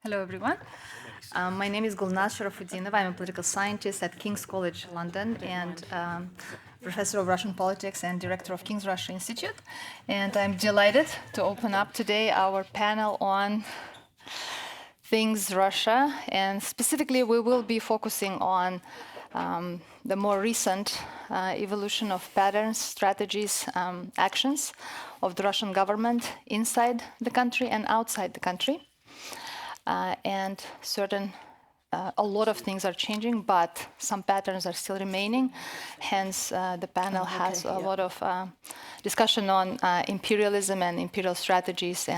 Hello, everyone. My name is Gulnaz Sharafuddinova. I'm a political scientist at King's College London and professor of Russian politics and director of King's Russia Institute. And I'm delighted to open up today our panel on things Russia. And specifically, we will be focusing on the more recent evolution of patterns, strategies, actions of the Russian government inside the country and outside the country. And a lot of things are changing, but some patterns are still remaining. Hence, the panel has a lot of discussion on imperialism and imperial strategies,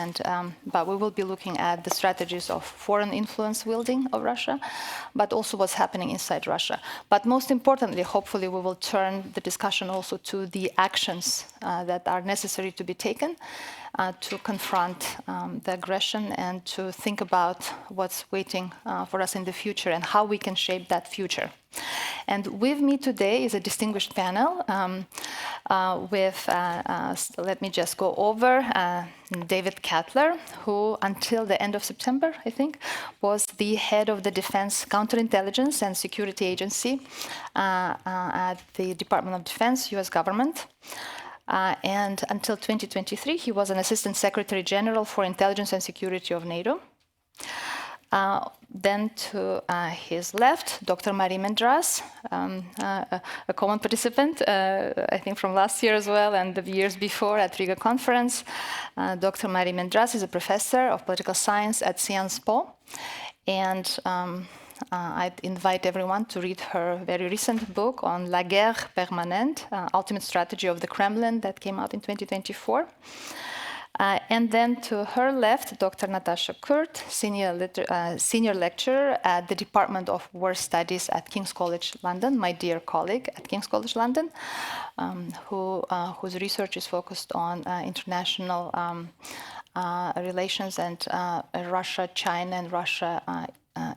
but we will be looking at the strategies of foreign influence wielding of Russia, but also what's happening inside Russia. But most importantly, hopefully, we will turn the discussion also to the actions that are necessary to be taken to confront the aggression and to think about what's waiting for us in the future and how we can shape that future. And with me today is a distinguished panel with, let me just go over, David Kattler, who until the end of September, I think, was the head of the Defense Counterintelligence and Security Agency at the Department of Defense, US government. And until 2023, he was an Assistant Secretary General for Intelligence and Security of NATO. Then to his left, Dr. Marie Mendras, a common participant, I think from last year as well, and the years before at Riga Conference. Dr. Marie Mendras is a professor of political science at Sciences Po. And I'd invite everyone to read her very recent book on La Guerre Permanente, Ultimate Strategy of the Kremlin, that came out in 2024. And then to her left, Dr. Natasha Kurt, senior lecturer at the Department of War Studies at King's College London, my dear colleague at King's College London, whose research is focused on international relations and Russia, China, and Russia,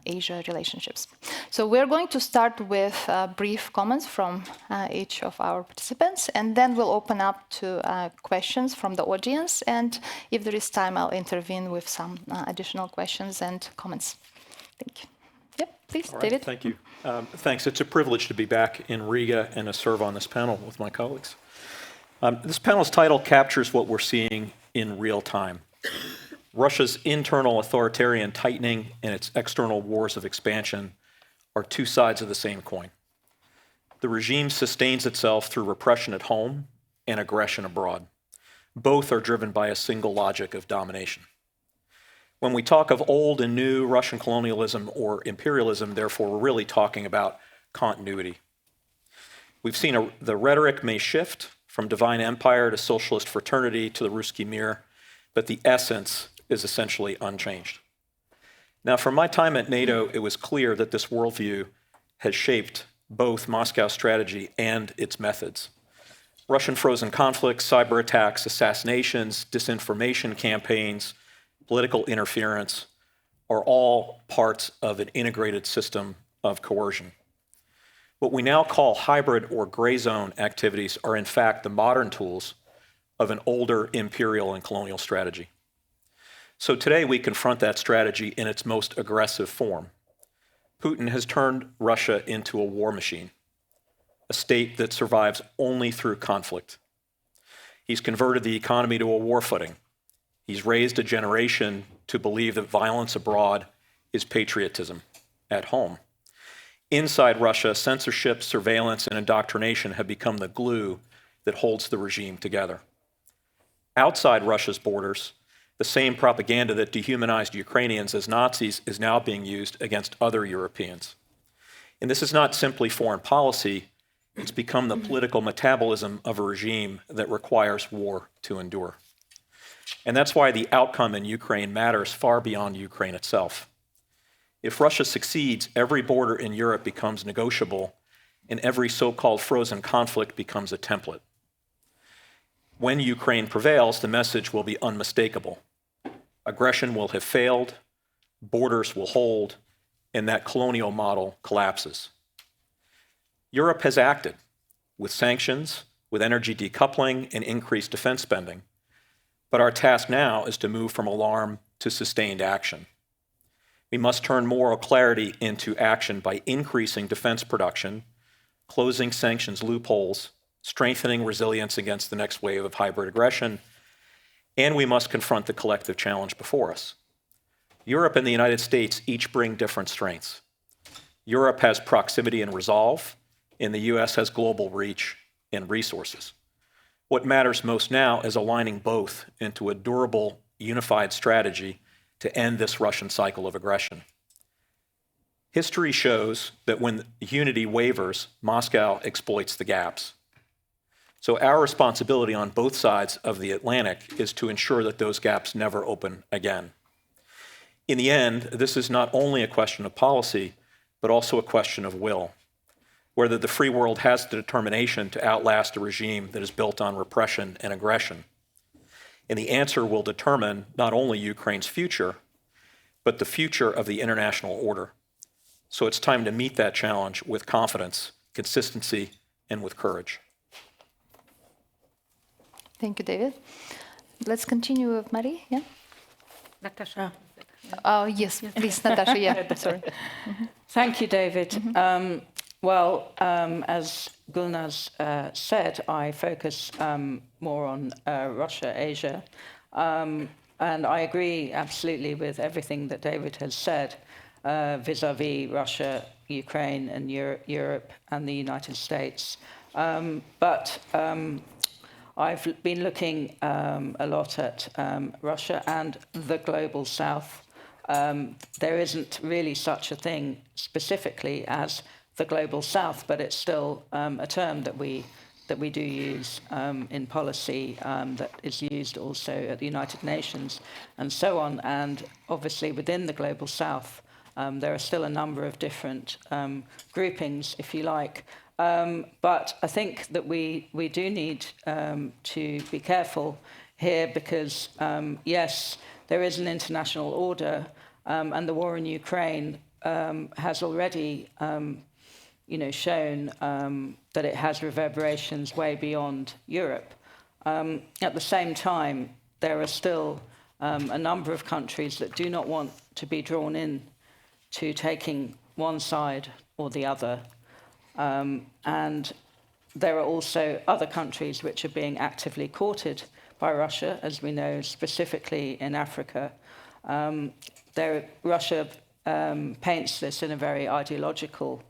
Asia relationships. So we're going to start with brief comments from each of our participants, and then we'll open up to questions from the audience. And if there is time, I'll intervene with some additional questions and comments. Thank you. Yep, please, All right, David. thank you. Thanks. It's a privilege to be back in Riga and to serve on this panel with my colleagues. This panel's title captures what we're seeing in real time. Russia's internal authoritarian tightening and its external wars of expansion are two sides of the same coin. The regime sustains itself through repression at home and aggression abroad. Both are driven by a single logic of domination. When we talk of old and new Russian colonialism or imperialism, therefore, we're really talking about continuity. We've seen the rhetoric may shift from divine empire to socialist fraternity to the Ruski Mir, but the essence is essentially unchanged. Now, from my time at NATO, it was clear that this worldview has shaped both Moscow's strategy and its methods. Russian frozen conflicts, cyber attacks, assassinations, disinformation campaigns, political interference are all parts of an integrated system of coercion. What we now call hybrid or gray zone activities are in fact the modern tools of an older imperial and colonial strategy. So today we confront that strategy in its most aggressive form. Putin has turned Russia into a war machine, a state that survives only through conflict. He's converted the economy to a war footing. He's raised a generation to believe that violence abroad is patriotism at home. Inside Russia, censorship, surveillance, and indoctrination have become the glue that holds the regime together. Outside Russia's borders, the same propaganda that dehumanized Ukrainians as Nazis is now being used against other Europeans. And this is not simply foreign policy, it's become the political metabolism of a regime that requires war to endure. And that's why the outcome in Ukraine matters far beyond Ukraine itself. If Russia succeeds, every border in Europe becomes negotiable, and every so-called frozen conflict becomes a template. When Ukraine prevails, the message will be unmistakable. Aggression will have failed, borders will hold, and that colonial model collapses. Europe has acted with sanctions, with energy decoupling, and increased defense spending. But our task now is to move from alarm to sustained action. We must turn moral clarity into action by increasing defense production, closing sanctions loopholes, strengthening resilience against the next wave of hybrid aggression, and we must confront the collective challenge before us. Europe and the United States each bring different strengths. Europe has proximity and resolve, and the US has global reach and resources. What matters most now is aligning both into a durable, unified strategy to end this Russian cycle of aggression. History shows that when unity wavers, Moscow exploits the gaps. So our responsibility on both sides of the Atlantic is to ensure that those gaps never open again. In the end, this is not only a question of policy, but also a question of will, whether the free world has the determination to outlast a regime that is built on repression and aggression. And the answer will determine not only Ukraine's future, but the future of the international order. So it's time to meet that challenge with confidence, consistency, and with courage. Thank you, David. Let's continue with Marie. Yeah. Natasha. Yes, please, Natasha. Yeah, sorry. Thank you, David. As Gulnaz said, I focus more on Russia, Asia. And I agree absolutely with everything that David has said vis-à-vis Russia, Ukraine, and Europe and the United States. But I've been looking a lot at Russia and the global south. There isn't really such a thing specifically as the global south, but it's still a term that we do use in policy, that is used also at the United Nations and so on. And obviously within the global south, there are still a number of different groupings, if you like. But I think that we do need to be careful here because, yes, there is an international order, and the war in Ukraine has already shown that it has reverberations way beyond Europe. At the same time, there are still a number of countries that do not want to be drawn in to taking one side or the other. And there are also other countries which are being actively courted by Russia, as we know, specifically in Africa. Russia paints this in a very ideological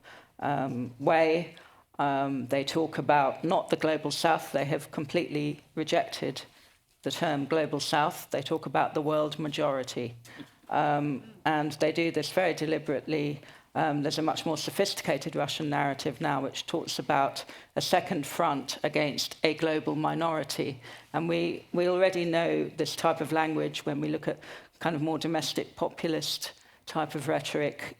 way. They talk about not the global south. They have completely rejected the term global south. They talk about the world majority. And they do this very deliberately. There's a much more sophisticated Russian narrative now which talks about a second front against a global minority. And we already know this type of language when we look at kind of more domestic populist type of rhetoric,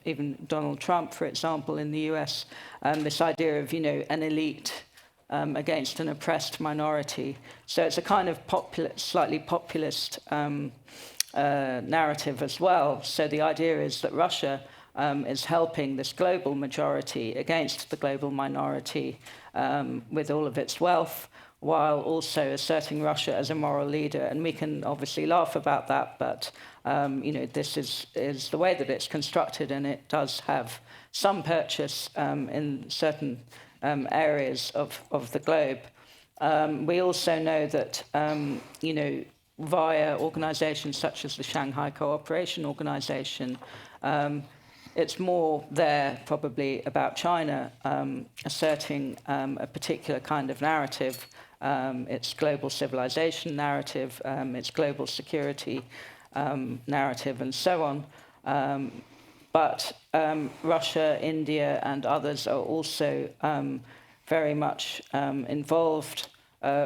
even Donald Trump, for example, in the US, this idea of, an elite against an oppressed minority. So it's a kind of slightly populist narrative as well. So the idea is that Russia is helping this global majority against the global minority with all of its wealth, while also asserting Russia as a moral leader. And we can obviously laugh about that, but this is the way that it's constructed, and it does have some purchase in certain areas of the globe. We also know that, via organizations such as the Shanghai Cooperation Organization, it's more there probably about China asserting a particular kind of narrative. Its global civilization narrative, its global security narrative, and so on. But Russia, India, and others are also very much involved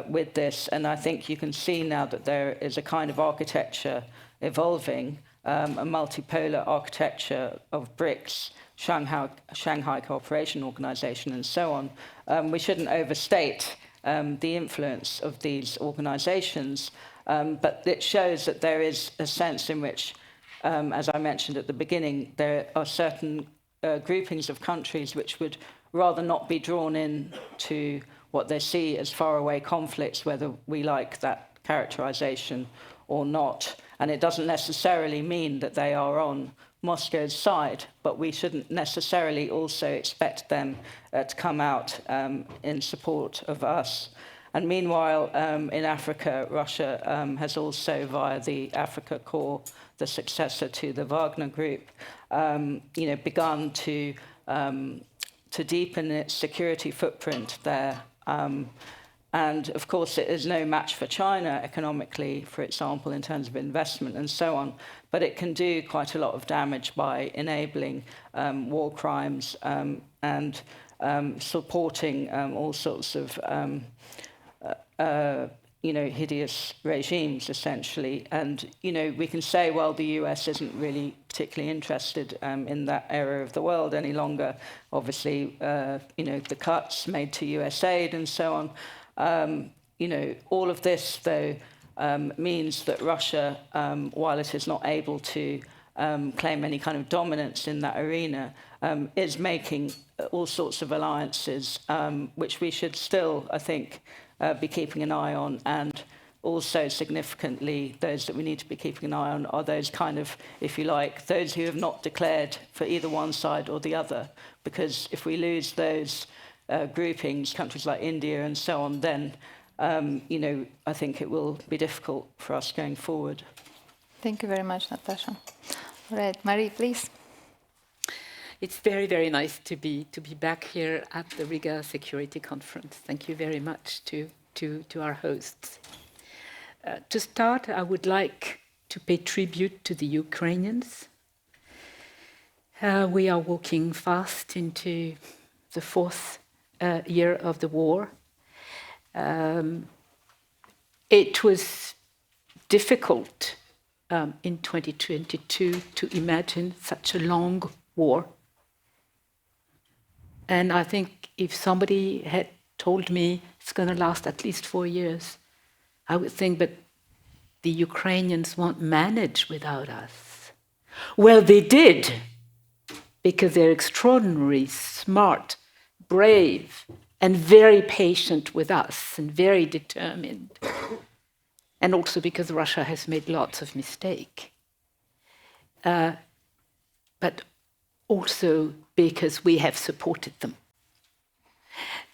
with this. And I think you can see now that there is a kind of architecture evolving, a multipolar architecture of BRICS, Shanghai Cooperation Organization, and so on. We shouldn't overstate the influence of these organizations, but it shows that there is a sense in which, as I mentioned at the beginning, there are certain groupings of countries which would rather not be drawn in to what they see as faraway conflicts, whether we like that characterization or not. And it doesn't necessarily mean that they are on Moscow's side, but we shouldn't necessarily also expect them to come out in support of us. And meanwhile, in Africa, Russia has also, via the Africa Corps, the successor to the Wagner Group, begun to deepen its security footprint there. And of course, it is no match for China economically, for example, in terms of investment and so on. But it can do quite a lot of damage by enabling war crimes and supporting all sorts of hideous regimes, essentially. And, we can say, well, the US isn't really particularly interested in that area of the world any longer. Obviously, the cuts made to US aid and so on. All of this, though, means that Russia, while it is not able to claim any kind of dominance in that arena, is making all sorts of alliances, which we should still, I think, be keeping an eye on. And also significantly, those that we need to be keeping an eye on are those kind of, if you like, those who have not declared for either one side or the other. Because if we lose those groupings, countries like India and so on, then, I think it will be difficult for us going forward. Thank you very much, Natasha. All right, Marie, please. It's very, very nice to be back here at the Riga Security Conference. Thank you very much to our hosts. To start, I would like to pay tribute to the Ukrainians. We are walking fast into the fourth year of the war. It was difficult in 2022 to imagine such a long war. And I think if somebody had told me it's going to last at least 4 years, I would think, but the Ukrainians won't manage without us. Well, they did, because they're extraordinary, smart, brave, and very patient with us, and very determined. And also because Russia has made lots of mistakes. But also because we have supported them.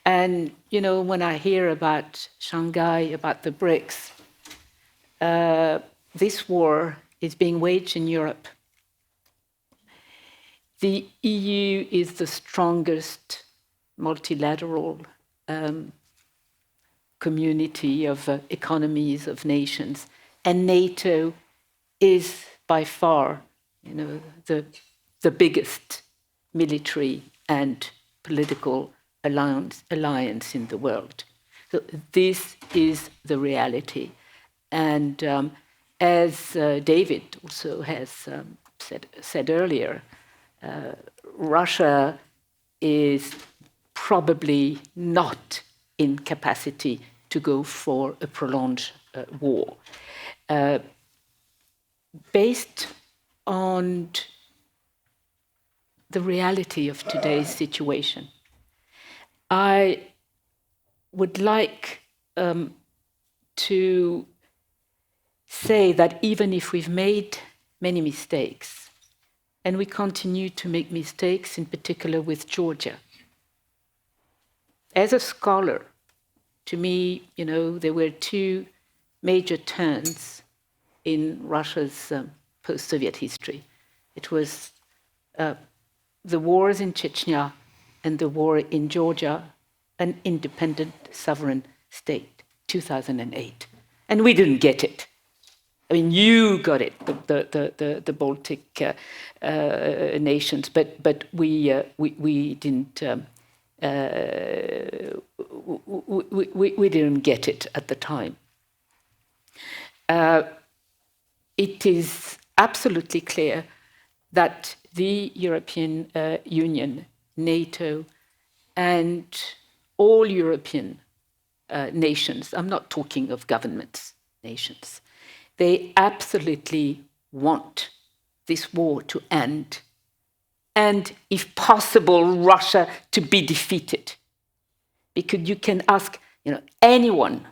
And, when I hear about Shanghai, about the BRICS, this war is being waged in Europe. The EU is the strongest multilateral community of economies, of nations, and NATO is by far, the biggest military and political alliance in the world. So this is the reality. And as David also has said earlier, Russia is probably not in capacity to go for a prolonged war. Based on the reality of today's situation, I would like to say that even if we've made many mistakes, and we continue to make mistakes, in particular with Georgia, as a scholar, to me, there were two major turns in Russia's post-Soviet history. It was the wars in Chechnya and the war in Georgia, an independent sovereign state, 2008. And we didn't get it. I mean, you got it, the Baltic nations, but we didn't. We didn't get it at the time. It is absolutely clear that the European Union, NATO, and all European nations, I'm not talking of governments, nations, they absolutely want this war to end, and if possible, Russia to be defeated. Because you can ask, anyone,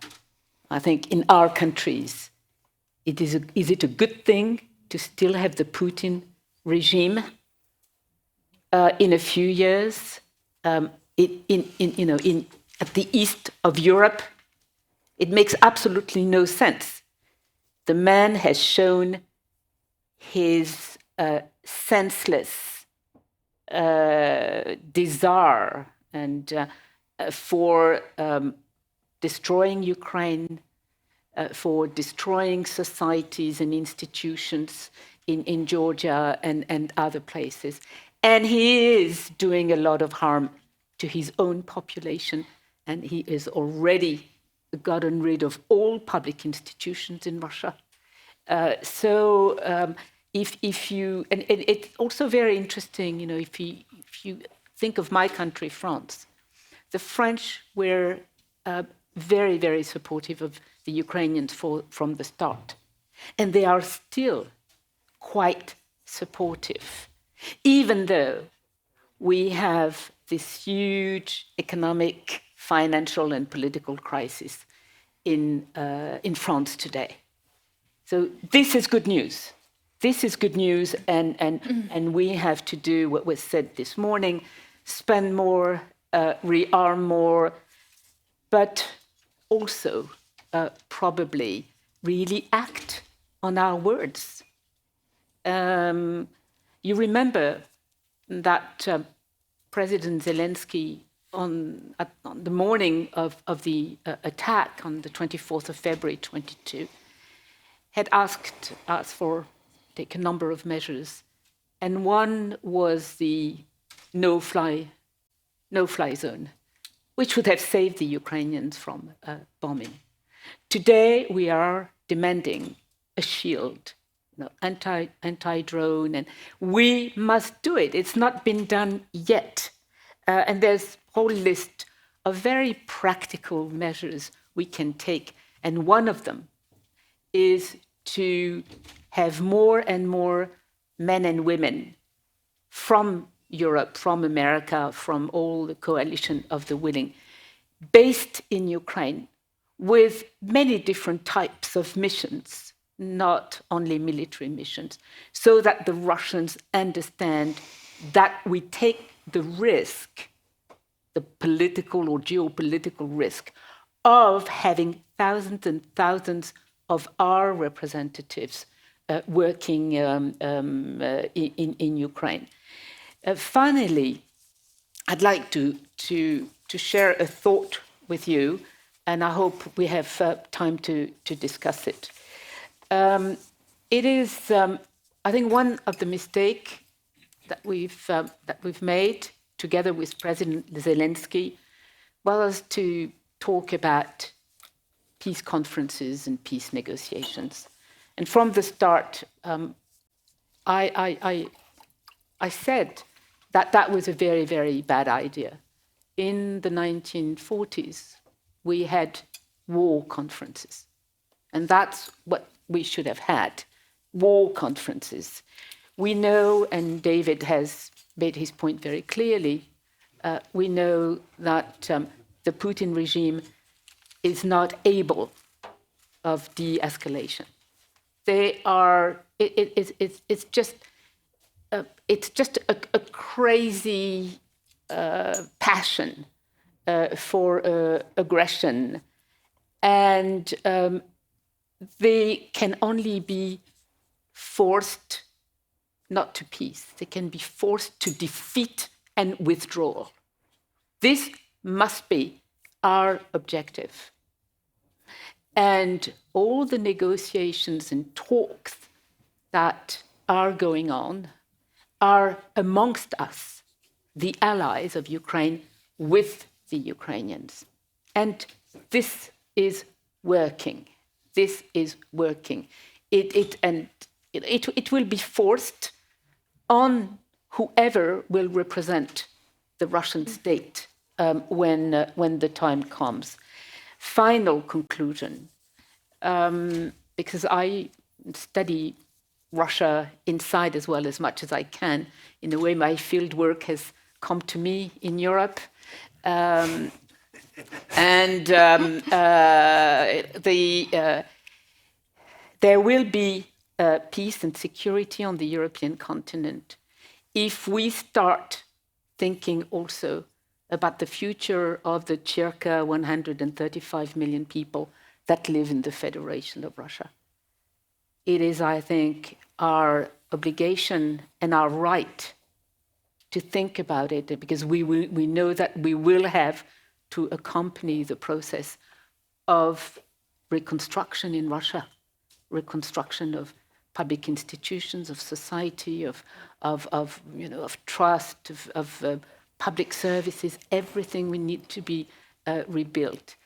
I think, in our countries, is it a good thing to still have the Putin regime in a few years at the east of Europe. It makes absolutely no sense. The man has shown his senseless desire and for destroying Ukraine, for destroying societies and institutions in Georgia and other places. And he is doing a lot of harm to his own population, and he has already gotten rid of all public institutions in Russia. If you, and it's also very interesting, if you think of my country, France, the French were very, very supportive of the Ukrainians from the start. And they are still quite supportive, even though we have this huge economic, financial, and political crisis in France today. So this is good news. This is good news, and we have to do what was said this morning: spend more, rearm more, but also probably really act on our words. You remember that President Zelensky, on the morning of the attack on the 24th of February 22, had asked us for take a number of measures, and one was the no-fly zone, which would have saved the Ukrainians from bombing. Today, we are demanding a shield, anti-drone, and we must do it. It's not been done yet. And there's a whole list of very practical measures we can take, and one of them is to have more and more men and women from Europe, from America, from all the coalition of the willing, based in Ukraine with many different types of missions, not only military missions, so that the Russians understand that we take the risk, the political or geopolitical risk, of having thousands and thousands of our representatives working in Ukraine. Finally, I'd like to share a thought with you, and I hope we have time to discuss it. It is, I think, one of the mistakes that we've made together with President Zelensky was to talk about peace conferences and peace negotiations. And from the start, I said that was a very, very bad idea. In the 1940s, we had war conferences. And that's what we should have had, war conferences. We know, and David has made his point very clearly, we know that the Putin regime is not able of de-escalation. They are, it's just a crazy passion for aggression, and they can only be forced not to peace. They can be forced to defeat and withdrawal. This must be our objective. And all the negotiations and talks that are going on are amongst us, the allies of Ukraine, with the Ukrainians. And this is working. This is working. It will be forced on whoever will represent the Russian state when the time comes. Final conclusion, because I study Russia inside as well as much as I can. In a way, my field work has come to me in Europe. There will be peace and security on the European continent if we start thinking also about the future of the circa 135 million people that live in the Federation of Russia. It is, I think, our obligation and our right to think about it, because we know that we will have to accompany the process of reconstruction in Russia, reconstruction of public institutions, of society, of trust, of public services. Everything we need to be rebuilt.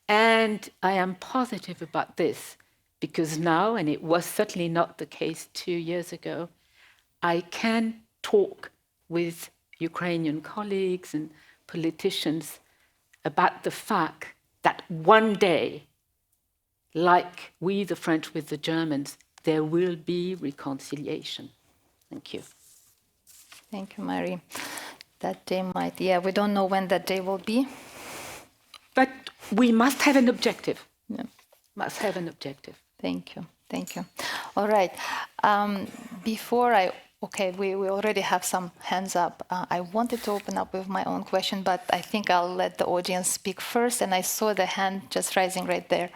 And I am positive about this because now, and it was certainly not the case 2 years ago, I can talk with Ukrainian colleagues and politicians about the fact that one day, like we, the French, with the Germans, there will be reconciliation. Thank you. Thank you, Mary. That day might, we don't know when that day will be. But we must have an objective. Yeah. Must have an objective. Thank you. Thank you. All right. We already have some hands up. I wanted to open up with my own question, but I think I'll let the audience speak first. And I saw the hand just rising right there.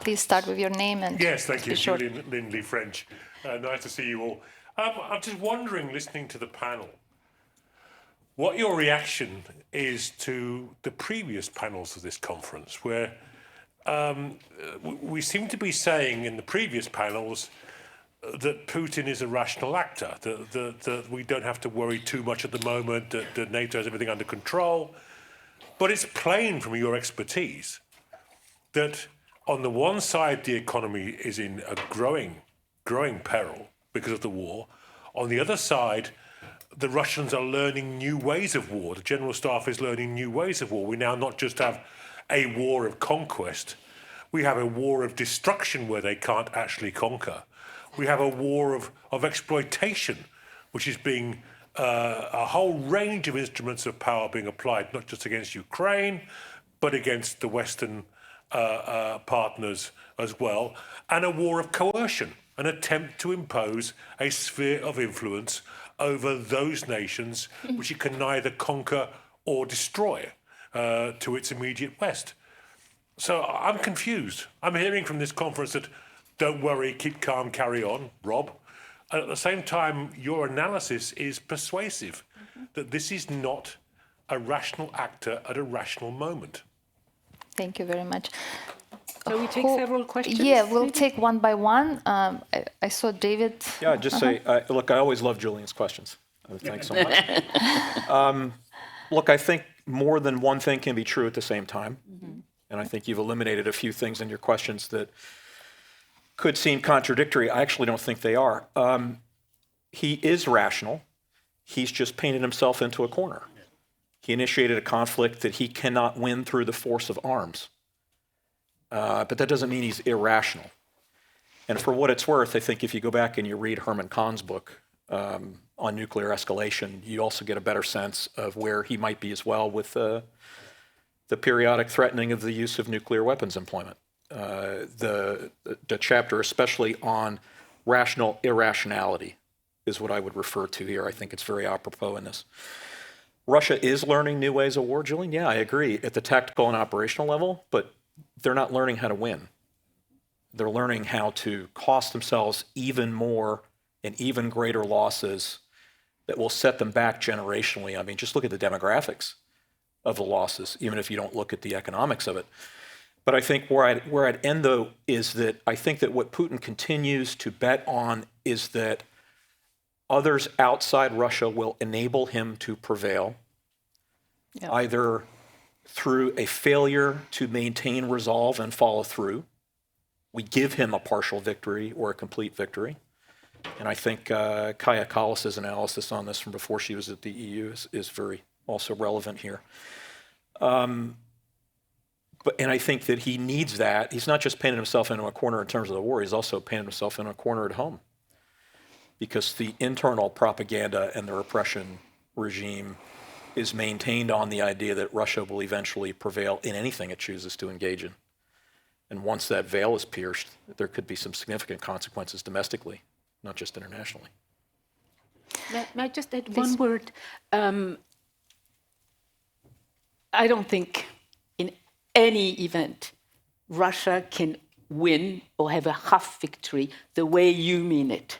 Please start with your name and yes, thank you, short. Julian Lindley, French. Nice to see you all. I'm just wondering, listening to the panel, what your reaction is to the previous panels of this conference, where we seem to be saying in the previous panels that Putin is a rational actor, that we don't have to worry too much at the moment, that NATO has everything under control. But it's plain from your expertise that on the one side, the economy is in a growing peril because of the war. On the other side, the Russians are learning new ways of war. The General Staff is learning new ways of war. We now not just have a war of conquest, we have a war of destruction where they can't actually conquer. We have a war of exploitation, which is being a whole range of instruments of power being applied, not just against Ukraine, but against the Western partners as well, and a war of coercion, an attempt to impose a sphere of influence over those nations which it can neither conquer or destroy to its immediate west. So I'm confused. I'm hearing from this conference that don't worry, keep calm, carry on, Rob. And at the same time, your analysis is persuasive, that this is not a rational actor at a rational moment. Thank you very much. So we take several questions? Yeah, we'll take one by one. I saw David. Yeah, I'd just say, look, I always love Julian's questions. Thanks so much. Look, I think more than one thing can be true at the same time. And I think you've eliminated a few things in your questions that could seem contradictory. I actually don't think they are. He is rational. He's just painted himself into a corner. He initiated a conflict that he cannot win through the force of arms. But that doesn't mean he's irrational. And for what it's worth, I think if you go back and you read Herman Kahn's book on nuclear escalation, you also get a better sense of where he might be as well with the periodic threatening of the use of nuclear weapons employment. The chapter, especially on rational irrationality, is what I would refer to here. I think it's very apropos in this. Russia is learning new ways of war, Julian. Yeah, I agree at the tactical and operational level, but they're not learning how to win. They're learning how to cost themselves even more and even greater losses that will set them back generationally. I mean, just look at the demographics of the losses, even if you don't look at the economics of it. But I think where I'd end, though, is that I think that what Putin continues to bet on is that others outside Russia will enable him to prevail, either through a failure to maintain resolve and follow through. We give him a partial victory or a complete victory. And I think Kaja Kallas's analysis on this from before she was at the EU is very also relevant here. And I think that he needs that. He's not just painted himself into a corner in terms of the war, he's also painted himself in a corner at home. Because the internal propaganda and the repression regime is maintained on the idea that Russia will eventually prevail in anything it chooses to engage in. And once that veil is pierced, there could be some significant consequences domestically, not just internationally. May I just add one word? I don't think in any event Russia can win or have a half victory the way you mean it.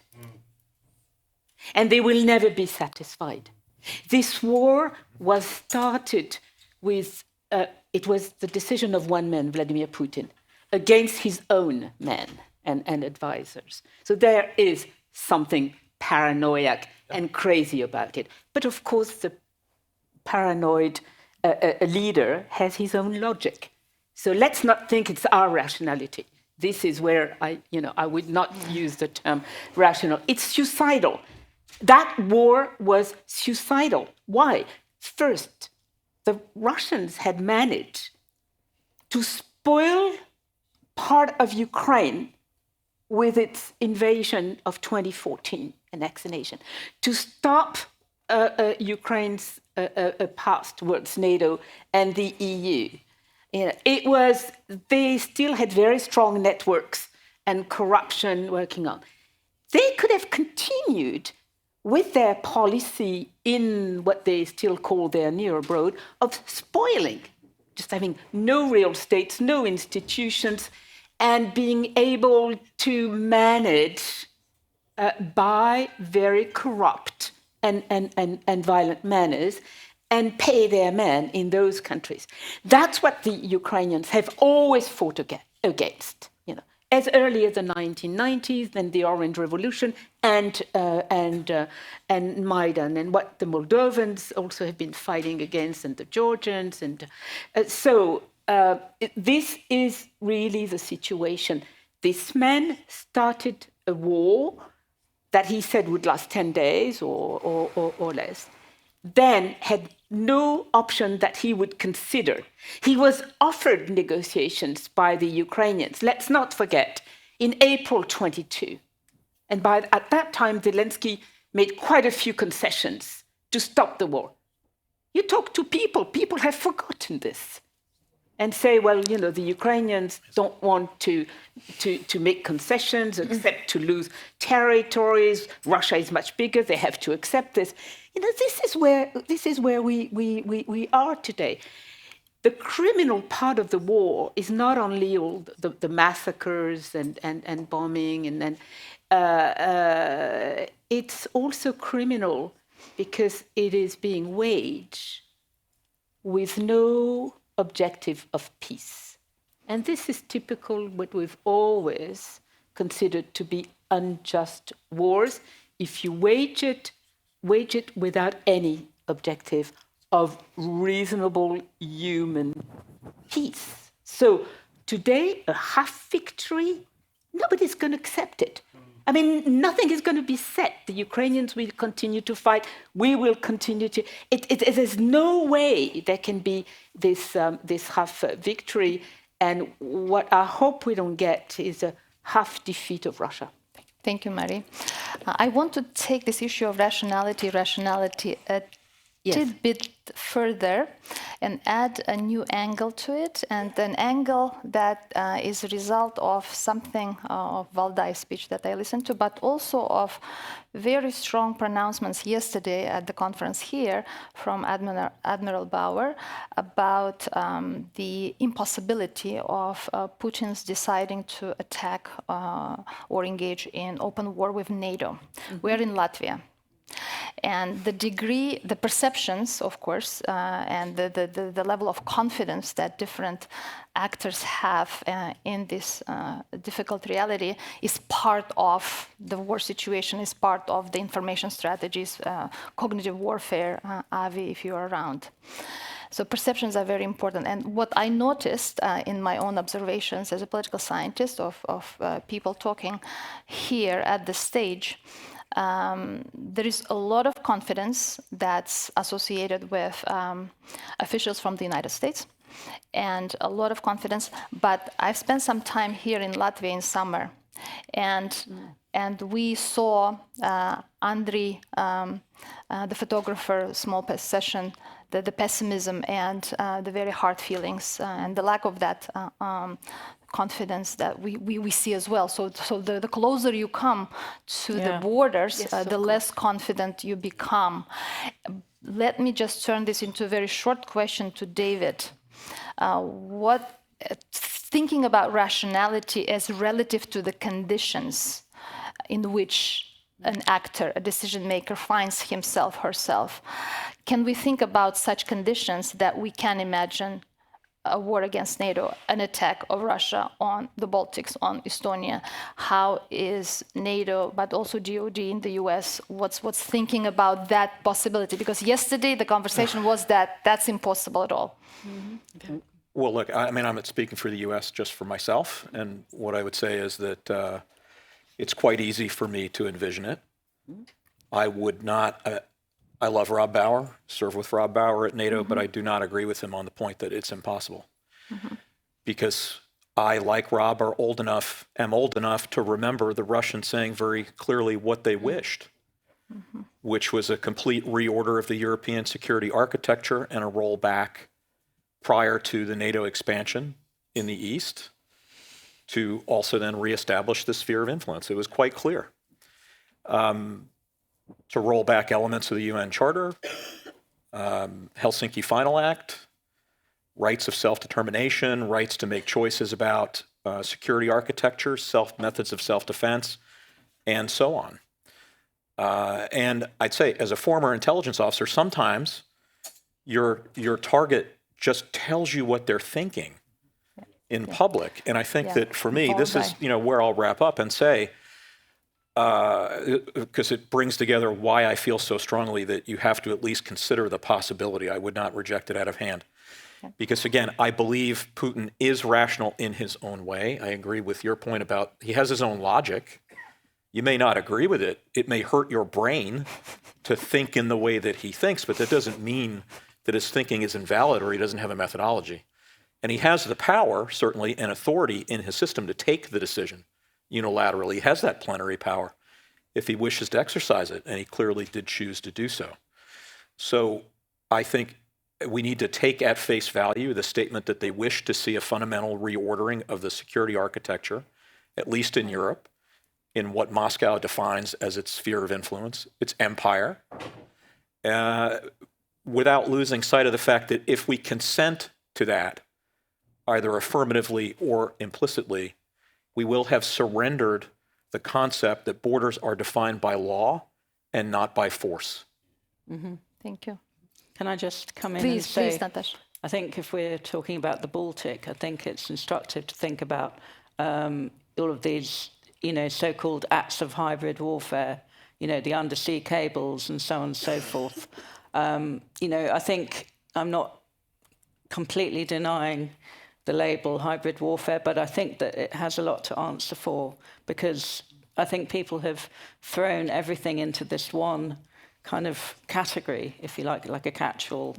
And they will never be satisfied. This war was started with, it was the decision of one man, Vladimir Putin, against his own men and advisors. So there is something paranoid and crazy about it. But of course, the paranoid leader has his own logic. So let's not think it's our rationality. This is where I would not use the term rational. It's suicidal. That war was suicidal. Why? First, the Russians had managed to spoil part of Ukraine with its invasion of 2014, annexation, to stop Ukraine's path towards NATO and the EU. They still had very strong networks and corruption working on. They could have continued with their policy in what they still call their near abroad of spoiling, just having no real states, no institutions, and being able to manage by very corrupt and violent manners and pay their men in those countries. That's what the Ukrainians have always fought against. As early as the 1990s, then the Orange Revolution and Maidan, and what the Moldovans also have been fighting against, and the Georgians, and this is really the situation. This man started a war that he said would last 10 days or less, then had no option that he would consider. He was offered negotiations by the Ukrainians. Let's not forget, in April 22. And at that time, Zelensky made quite a few concessions to stop the war. You talk to people have forgotten this. And say, well, the Ukrainians don't want to make concessions, except to lose territories. Russia is much bigger; they have to accept this. This is where we are today. The criminal part of the war is not only all the massacres and bombing, and it's also criminal because it is being waged with no objective of peace. And this is typical what we've always considered to be unjust wars. If you wage it without any objective of reasonable human peace. So today, a half victory, nobody's going to accept it. I mean, nothing is going to be set. The Ukrainians will continue to fight. We will continue to. There's no way there can be this half victory. And what I hope we don't get is a half defeat of Russia. Thank you, Marie. I want to take this issue of rationality a tidbit further and add a new angle to it, and an angle that is a result of something of Valdai's speech that I listened to, but also of very strong pronouncements yesterday at the conference here from Admiral Bauer about the impossibility of Putin's deciding to attack or engage in open war with NATO. Mm-hmm. We're in Latvia. And the degree, the perceptions, of course, and the level of confidence that different actors have in this difficult reality is part of the war situation, is part of the information strategies, cognitive warfare, Avi, if you're around. So perceptions are very important. And what I noticed in my own observations as a political scientist of people talking here at the stage, there is a lot of confidence that's associated with officials from the United States, and a lot of confidence. But I've spent some time here in Latvia in summer, and we saw Andriy, the photographer, small session, the pessimism and the very hard feelings and the lack of that confidence that we see as well. So the closer you come to the Yeah. borders, Yes, the less confident you become. Let me just turn this into a very short question to David. Thinking about rationality as relative to the conditions in which an actor, a decision maker, finds himself, herself, can we think about such conditions that we can imagine a war against NATO, an attack of Russia on the Baltics, on Estonia? How is NATO, but also DOD in the US, what's thinking about that possibility? Because yesterday the conversation was that that's impossible at all. Mm-hmm. Well, look, I mean, I'm not speaking for the U.S., just for myself. And what I would say is that it's quite easy for me to envision it. I would not, I love Rob Bauer, serve with Rob Bauer at NATO, but I do not agree with him on the point that it's impossible. Because I, like Rob, am old enough to remember the Russians saying very clearly what they wished, which was a complete reorder of the European security architecture and a rollback prior to the NATO expansion in the East, to also then reestablish the sphere of influence. It was quite clear. To roll back elements of the UN Charter, Helsinki Final Act, rights of self-determination, rights to make choices about security architecture, methods of self-defense, and so on. And I'd say, as a former intelligence officer, sometimes your target just tells you what they're thinking in public. And I think that for me, this is where I'll wrap up and say, because it brings together why I feel so strongly that you have to at least consider the possibility. I would not reject it out of hand. Because again, I believe Putin is rational in his own way. I agree with your point about he has his own logic. You may not agree with it. It may hurt your brain to think in the way that he thinks, but that doesn't mean that his thinking is invalid or he doesn't have a methodology. And he has the power, certainly, and authority in his system to take the decision unilaterally. He has that plenary power if he wishes to exercise it, and he clearly did choose to do so. So I think we need to take at face value the statement that they wish to see a fundamental reordering of the security architecture, at least in Europe, in what Moscow defines as its sphere of influence, its empire, without losing sight of the fact that if we consent to that, either affirmatively or implicitly, we will have surrendered the concept that borders are defined by law and not by force. Thank you. Can I just come in Please, and say, please, Natasha. I think if we're talking about the Baltic, I think it's instructive to think about all of these, so-called acts of hybrid warfare, the undersea cables and so on and so forth. I think I'm not completely denying the label hybrid warfare, but I think that it has a lot to answer for, because I think people have thrown everything into this one kind of category, if you like a catch-all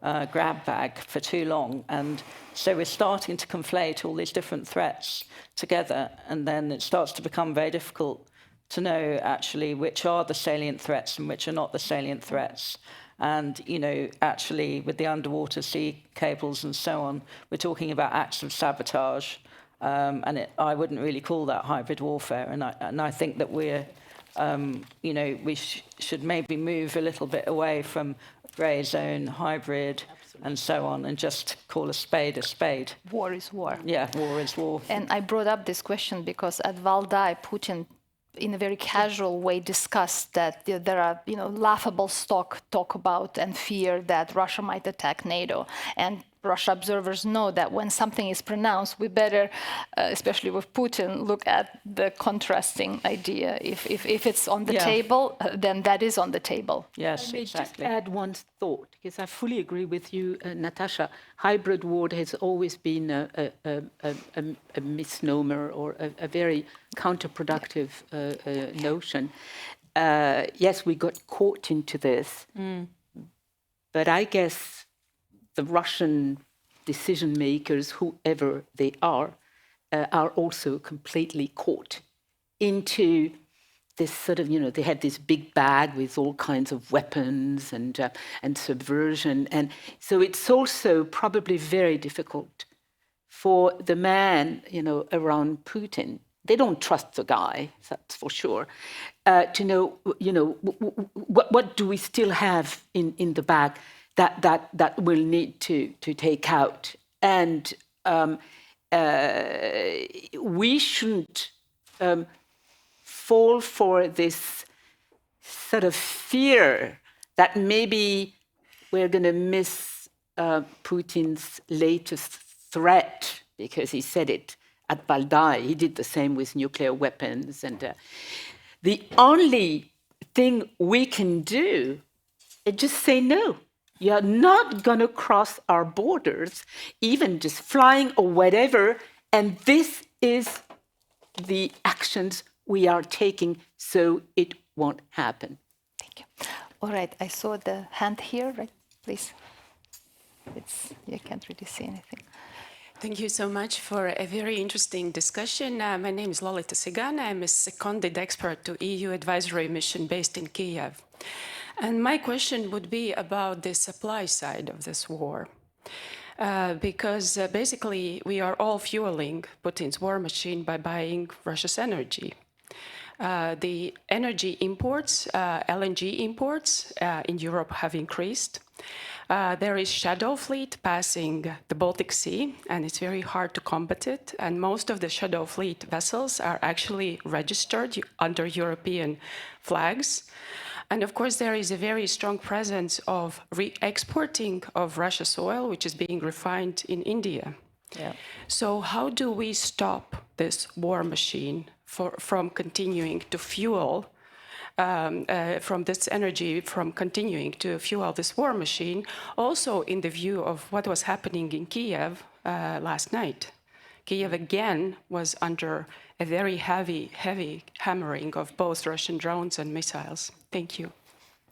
grab bag for too long. And so we're starting to conflate all these different threats together, and then it starts to become very difficult to know actually which are the salient threats and which are not the salient threats. And, actually with the underwater sea cables and so on, we're talking about acts of sabotage. I wouldn't really call that hybrid warfare. And I think that we're, we should maybe move a little bit away from grey zone, hybrid, and so on, and just call a spade a spade. War is war. Yeah, war is war. And I brought up this question because at Valdai, Putin, in a very casual way, discussed that there are, laughable talk about and fear that Russia might attack NATO. And Russia observers know that when something is pronounced, we better, especially with Putin, look at the contrasting idea. If it's on the table, then that is on the table. Yes, I may exactly. just add one thought, because I fully agree with you, Natasha. Hybrid war has always been a misnomer or a very counterproductive notion. Yes, we got caught into this, but I guess the Russian decision makers, whoever they are also completely caught into this sort of, they had this big bag with all kinds of weapons and subversion. And so it's also probably very difficult for the man, around Putin. They don't trust the guy, that's for sure. To know, what do we still have in the bag that we'll need to take out, and we shouldn't fall for this sort of fear that maybe we're going to miss Putin's latest threat, because he said it at Valdai. He did the same with nuclear weapons. And the only thing we can do is just say no. You're not going to cross our borders, even just flying or whatever. And this is the actions we are taking so it won't happen. Thank you. All right, I saw the hand here, right? Please. You can't really see anything. Thank you so much for a very interesting discussion. My name is Lolita Sigan. I'm a seconded expert to EU advisory mission based in Kiev. And my question would be about the supply side of this war. Because basically we are all fueling Putin's war machine by buying Russia's energy. The energy imports, LNG imports in Europe have increased. There is shadow fleet passing the Baltic Sea, and it's very hard to combat it. And most of the shadow fleet vessels are actually registered under European flags. And of course, there is a very strong presence of re-exporting of Russia's oil, which is being refined in India. Yeah. So how do we stop this war machine from continuing to fuel, from this energy from continuing to fuel this war machine, also in the view of what was happening in Kiev last night? Kiev again was under a very heavy hammering of both Russian drones and missiles. Thank you.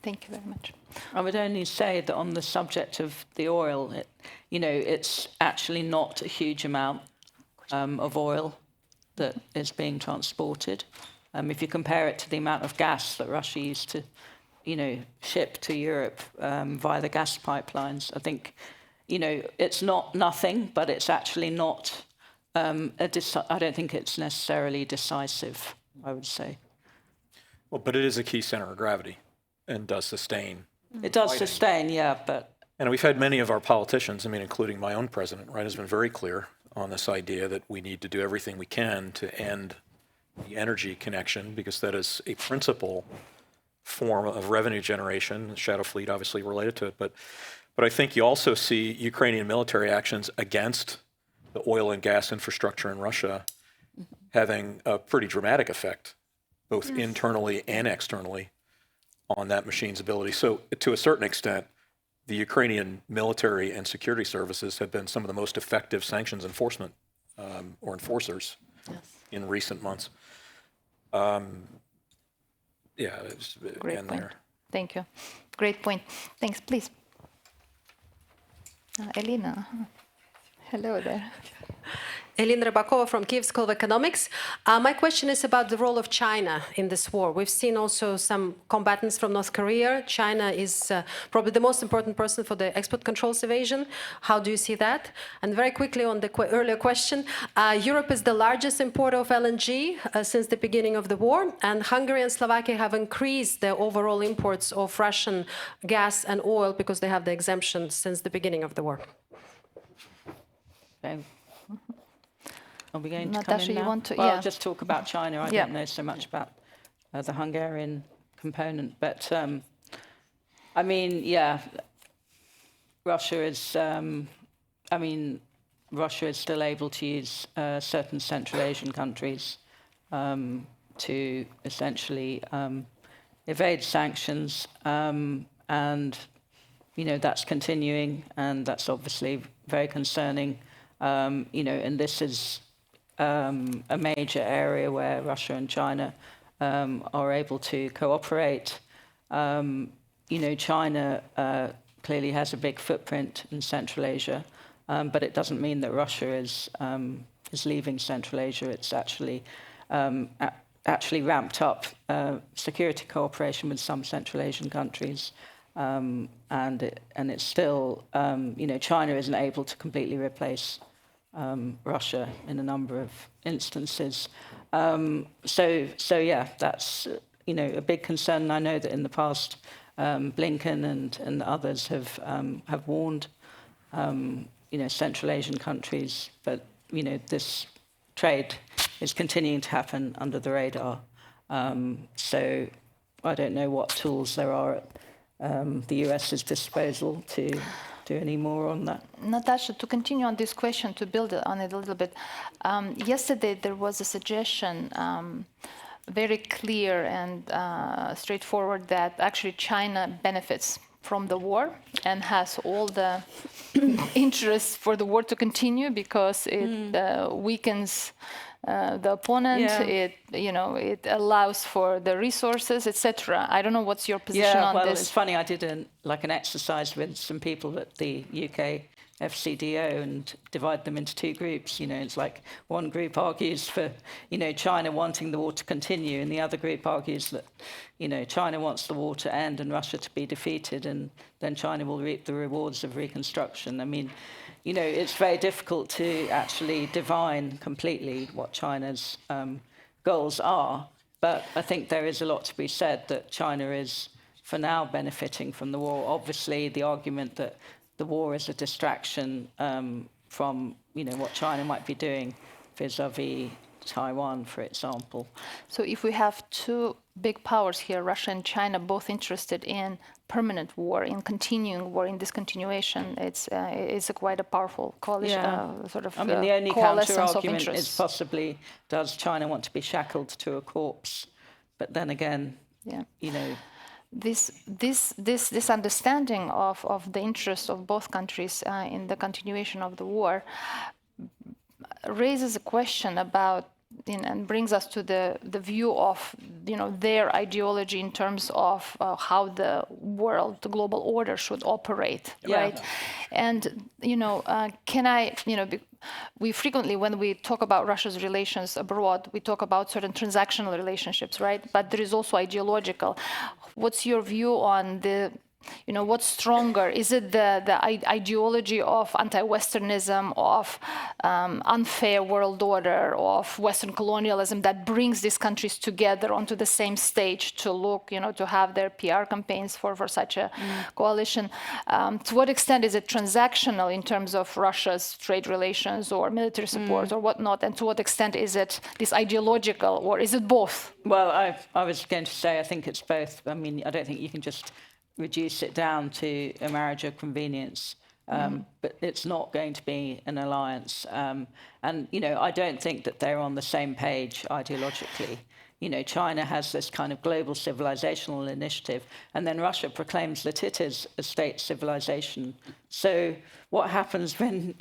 Thank you very much. I would only say that on the subject of the oil, it's actually not a huge amount of oil that is being transported. If you compare it to the amount of gas that Russia used to, ship to Europe via the gas pipelines, I think, it's not nothing, but it's actually not. I don't think it's necessarily decisive, I would say. Well, but it is a key center of gravity and does sustain. It does sustain, yeah, but... And we've had many of our politicians, including my own president, right, has been very clear on this idea that we need to do everything we can to end the energy connection, because that is a principal form of revenue generation, the shadow fleet obviously related to it. But I think you also see Ukrainian military actions against the oil and gas infrastructure in Russia having a pretty dramatic effect, both internally and externally, on that machine's ability. So to a certain extent, the Ukrainian military and security services have been some of the most effective sanctions enforcement or enforcers in recent months. Great point. There. Thank you. Great point. Thanks, please. Elena. Hello there. Elena Rybakova from Kiev School of Economics. My question is about the role of China in this war. We've seen also some combatants from North Korea. China is probably the most important person for the export controls evasion. How do you see that? And very quickly on the earlier question, Europe is the largest importer of LNG since the beginning of the war, and Hungary and Slovakia have increased their overall imports of Russian gas and oil because they have the exemption since the beginning of the war. Okay. Are we going to Natasha, come in now? you want to? Well, yeah. I'll just talk about China. I don't know so much about the Hungarian component, but Russia is. Russia is still able to use certain Central Asian countries to essentially evade sanctions, and that's continuing, and that's obviously very concerning. And this is a major area where Russia and China are able to cooperate. China clearly has a big footprint in Central Asia, but it doesn't mean that Russia is leaving Central Asia. It's actually ramped up security cooperation with some Central Asian countries, and it's still China isn't able to completely replace Russia in a number of instances. So yeah, that's a big concern. And I know that in the past, Blinken and others have warned Central Asian countries, but this trade is continuing to happen under the radar. So I don't know what tools there are at the US's disposal to do any more on that. Natasha, to continue on this question, to build on it a little bit, yesterday there was a suggestion, very clear and straightforward, that actually China benefits from the war and has all the interest for the war to continue because it weakens the opponent. Yeah. It allows for the resources, etc. I don't know what's your position on this. It's funny. I did an exercise with some people at the UK FCDO and divide them into two groups. It's like one group argues for China wanting the war to continue, and the other group argues that China wants the war to end and Russia to be defeated, and then China will reap the rewards of reconstruction. I mean, it's very difficult to actually divine completely what China's goals are, but I think there is a lot to be said that China is, for now, benefiting from the war. Obviously, the argument that the war is a distraction from, what China might be doing vis-à-vis Taiwan, for example. So if we have two big powers here, Russia and China, both interested in permanent war, in continuing war, in discontinuation, it's quite a powerful coalition, sort of. I mean, the only counter-argument is possibly, does China want to be shackled to a corpse? But then again, This understanding of the interest of both countries in the continuation of the war raises a question about, and brings us to the view of their ideology in terms of how the world, the global order should operate, right? And we frequently, when we talk about Russia's relations abroad, we talk about certain transactional relationships, right? But there is also ideological. What's your view on what's stronger? Is it the ideology of anti-Westernism, of unfair world order, of Western colonialism that brings these countries together onto the same stage to look, to have their PR campaigns for such a coalition? To what extent is it transactional in terms of Russia's trade relations or military support or whatnot? And to what extent is it this ideological, or is it both? Well, I was going to say, I think it's both. I mean, I don't think you can just reduce it down to a marriage of convenience, but it's not going to be an alliance. And, I don't think that they're on the same page ideologically. China has this kind of global civilizational initiative, and then Russia proclaims that it is a state civilization. So what happens when,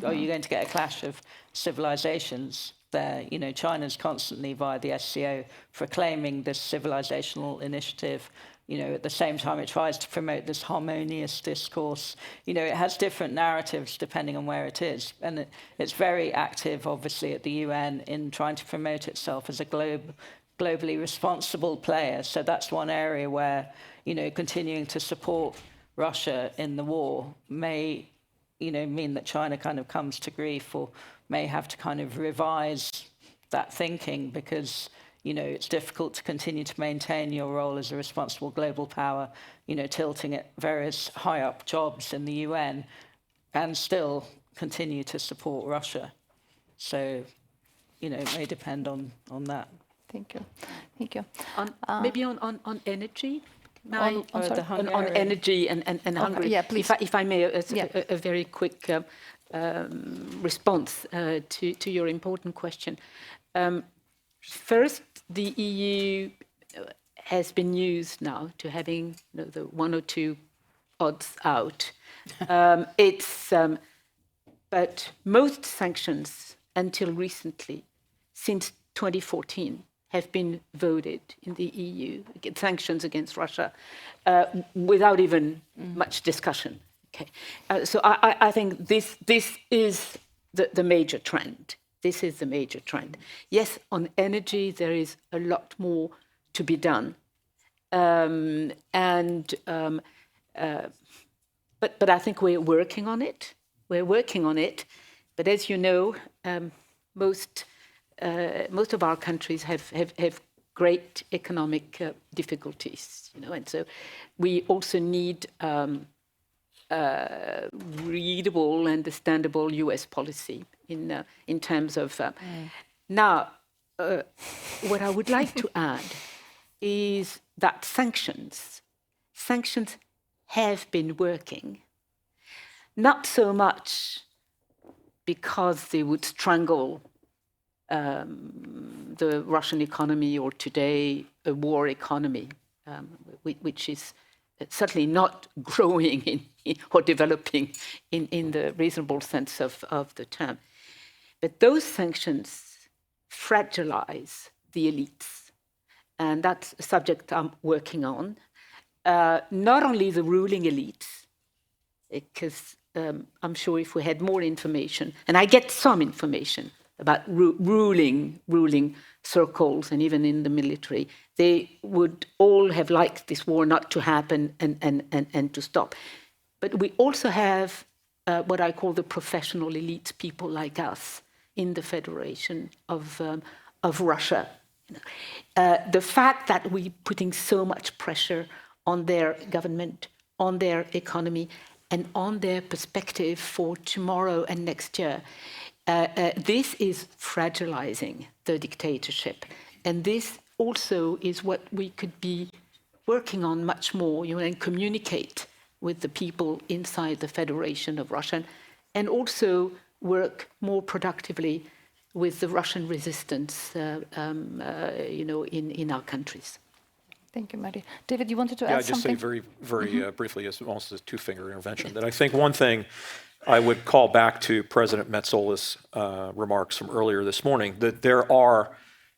are you going to get a clash of civilizations there? China's constantly, via the SCO, proclaiming this civilizational initiative. At the same time, it tries to promote this harmonious discourse. It has different narratives depending on where it is. And it's very active, obviously, at the UN in trying to promote itself as a globally responsible player. So that's one area where, continuing to support Russia in the war may, mean that China kind of comes to grief, or may have to kind of revise that thinking, because it's difficult to continue to maintain your role as a responsible global power, tilting at various high-up jobs in the UN, and still continue to support Russia. So, it may depend on that. Thank you. Maybe on energy? On energy and Hungary. Yeah, please. If I may, a very quick response to your important question. First, the EU has been used now to having the 1 or 2 odds out. But most sanctions until recently, since 2014, have been voted in the EU, sanctions against Russia, without even much discussion. Okay, so I think this is the major trend. This is the major trend. Yes, on energy, there is a lot more to be done. But I think we're working on it. We're working on it. But as you know, most of our countries have great economic difficulties, and so we also need readable, understandable U.S. policy in terms of. Now, what I would like to add is that sanctions have been working, not so much because they would strangle the Russian economy or today a war economy, which is certainly not growing or developing in the reasonable sense of the term. But those sanctions fragilize the elites. And that's a subject I'm working on. Not only the ruling elites, because I'm sure if we had more information, and I get some information about ruling circles and even in the military, they would all have liked this war not to happen and to stop. But we also have what I call the professional elites, people like us in the Federation of Russia. The fact that we're putting so much pressure on their government, on their economy, and on their perspective for tomorrow and next year, this is fragilizing the dictatorship. And this also is what we could be working on much more, and communicate with the people inside the Federation of Russia, and also work more productively with the Russian resistance, in our countries. Thank you, Marie. David, you wanted to Yeah, add I'd just something? say very briefly, as almost a two-finger intervention, that I think one thing I would call back to President Metzzola's remarks from earlier this morning, that there are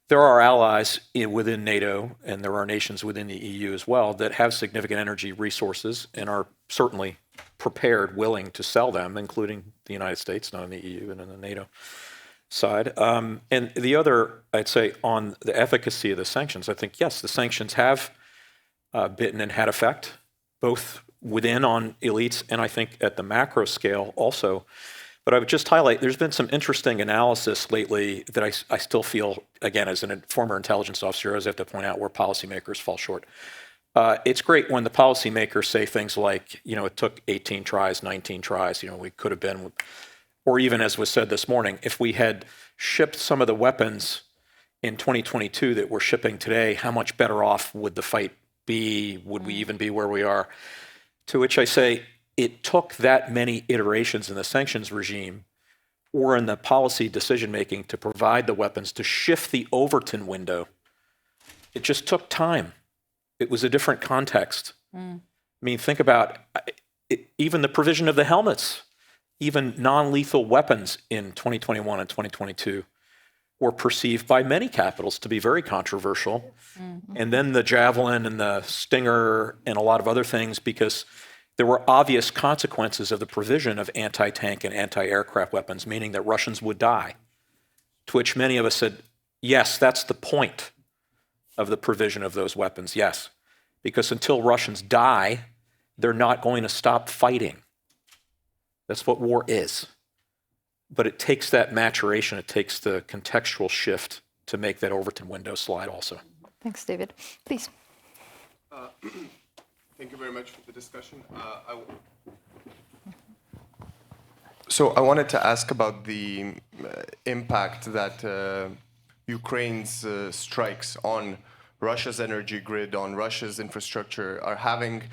allies within NATO, and there are nations within the EU as well, that have significant energy resources and are certainly prepared, willing to sell them, including the United States, not in the EU and in the NATO side. And the other, I'd say, on the efficacy of the sanctions, I think, yes, the sanctions have bitten and had effect, both within on elites and I think at the macro scale also. But I would just highlight, there's been some interesting analysis lately that I still feel, again, as a former intelligence officer, I always have to point out where policymakers fall short. It's great when the policymakers say things like, it took 18 tries, 19 tries, we could have been, or even as was said this morning, if we had shipped some of the weapons in 2022 that we're shipping today, how much better off would the fight be? Would we even be where we are? To which I say, it took that many iterations in the sanctions regime or in the policy decision-making to provide the weapons to shift the Overton window. It just took time. It was a different context. I mean, think about even the provision of the helmets, even non-lethal weapons in 2021 and 2022 were perceived by many capitals to be very controversial. And then the Javelin and the Stinger and a lot of other things, because there were obvious consequences of the provision of anti-tank and anti-aircraft weapons, meaning that Russians would die. To which many of us said, yes, that's the point of the provision of those weapons, yes. Because until Russians die, they're not going to stop fighting. That's what war is. But it takes that maturation, it takes the contextual shift to make that Overton window slide also. Thanks, David. Please. Thank you very much for the discussion. So I wanted to ask about the impact that Ukraine's strikes on Russia's energy grid, on Russia's infrastructure, are having,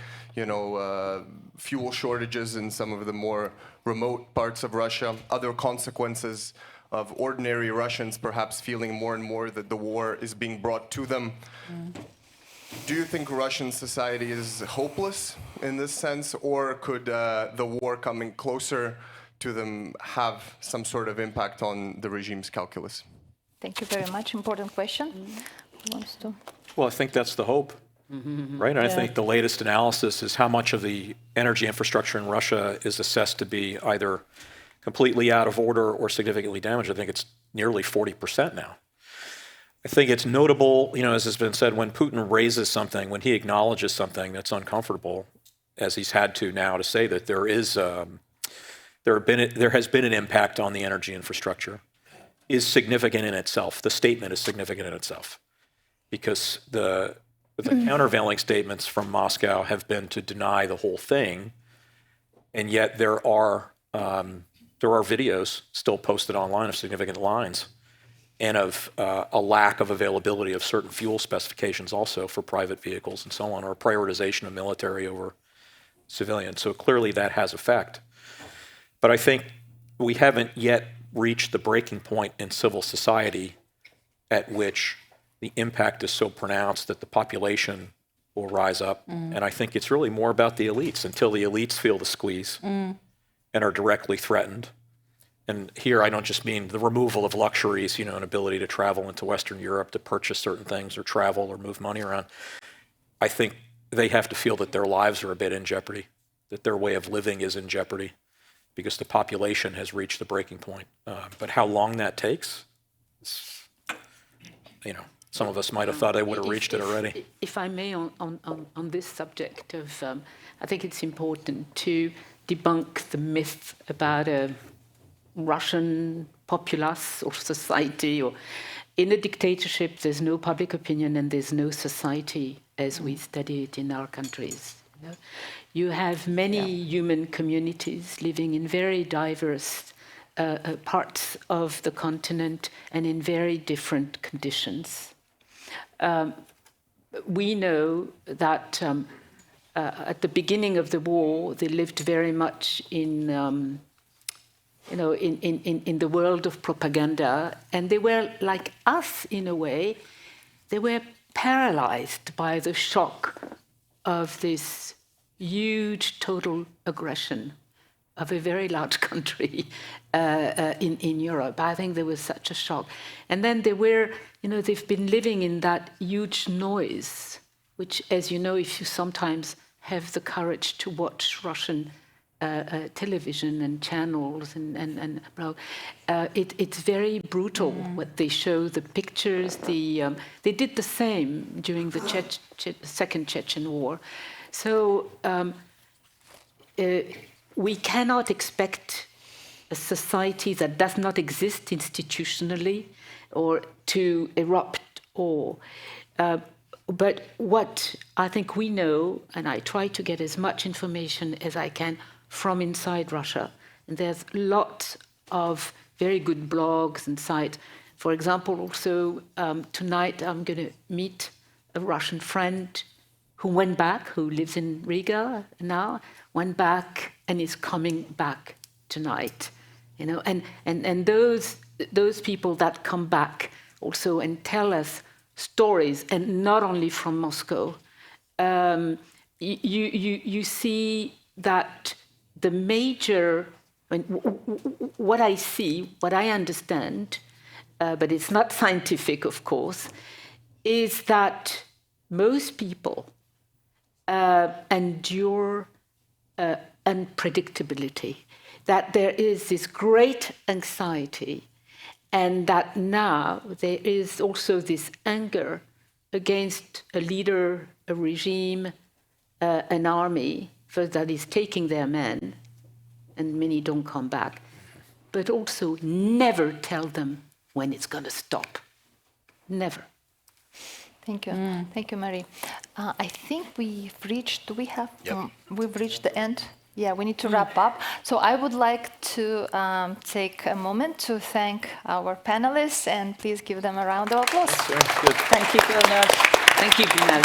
fuel shortages in some of the more remote parts of Russia, other consequences of ordinary Russians perhaps feeling more and more that the war is being brought to them. Do you think Russian society is hopeless in this sense, or could the war coming closer to them have some sort of impact on the regime's calculus? Thank you very much. Important question. Who wants to? Well, I think that's the hope, right? And I think the latest analysis is how much of the energy infrastructure in Russia is assessed to be either completely out of order or significantly damaged. I think it's nearly 40% now. I think it's notable, as has been said, when Putin raises something, when he acknowledges something that's uncomfortable, as he's had to now to say that there is there has been an impact on the energy infrastructure, is significant in itself. The statement is significant in itself, because the countervailing statements from Moscow have been to deny the whole thing, and yet there are videos still posted online of significant lines and of a lack of availability of certain fuel specifications also for private vehicles and so on, or prioritization of military over civilian. So clearly that has effect. But I think we haven't yet reached the breaking point in civil society at which the impact is so pronounced that the population will rise up. And I think it's really more about the elites, until the elites feel the squeeze and are directly threatened. And here I don't just mean the removal of luxuries, an ability to travel into Western Europe to purchase certain things or travel or move money around. I think they have to feel that their lives are a bit in jeopardy, that their way of living is in jeopardy, because the population has reached the breaking point. But how long that takes, some of us might have thought they would have reached it already. If I may, on this subject of, I think it's important to debunk the myth about a Russian populace or society. Or in a dictatorship, there's no public opinion and there's no society as we study it in our countries. You have many human communities living in very diverse parts of the continent and in very different conditions. We know that at the beginning of the war, they lived very much in the world of propaganda, and they were like us in a way. They were paralyzed by the shock of this huge total aggression of a very large country in Europe. I think there was such a shock. And then they were, they've been living in that huge noise, which, as you know, if you sometimes have the courage to watch Russian television and channels it's very brutal what they show, the pictures. They did the same during the Second Chechen War. So we cannot expect a society that does not exist institutionally or to erupt or but what I think we know, and I try to get as much information as I can from inside Russia, and there's lots of very good blogs and sites. For example, also tonight I'm going to meet a Russian friend who went back, who lives in Riga now, went back and is coming back tonight. And those people that come back also and tell us stories, and not only from Moscow, you see that the major, what I see, what I understand, but it's not scientific, of course, is that most people endure unpredictability, that there is this great anxiety, and that now there is also this anger against a leader, a regime, an army that is taking their men, and many don't come back, but also never tell them when it's going to stop. Never. Thank you. Thank you, Marie. I think we've reached the end. Yeah, we need to wrap up. So I would like to take a moment to thank our panelists, and please give them a round of applause. Good. Thank you very much. Thank you, Gunnar.